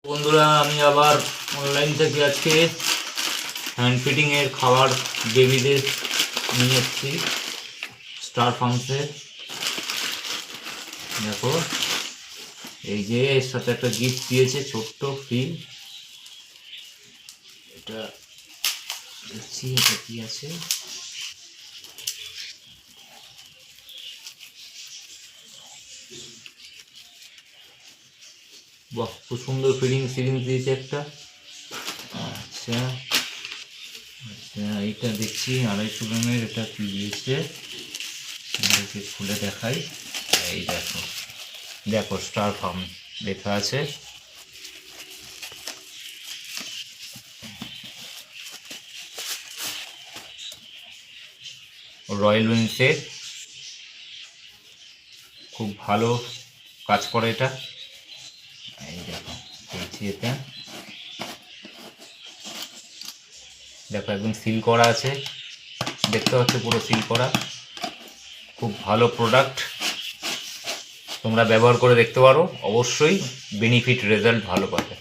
বন্ধুরা, আমি আবার অনলাইন থেকে আজকে হ্যান্ড ফিটিং এর খাবার বেবিদের নিয়ে এসেছি স্টার ফার্মসের। দেখো, এই যে এর সাথে একটা গিফট দিয়েছে, ছোট্ট ফ্রি। এটা দেখছি এটা কি আছে। বাহ, খুব সুন্দর ফিডিংস দিয়েছে একটা। আচ্ছা আচ্ছা, এইটা দেখছি 250 গ্রামের। এটা কি দিয়েছে খুলে দেখাই। এই দেখো দেখো, স্টার ফার্ম লেখা আছে। রয়্যাল উইংসের খুব ভালো কাজ করে এটা। এই দেখো পেয়েছি এটা, দেখো একদম সিল করা আছে, দেখতে পাচ্ছ পুরো সিল করা। খুব ভালো প্রোডাক্ট, তোমরা ব্যবহার করে দেখতে পারো, অবশ্যই বেনিফিট রেজাল্ট ভালো পাবে।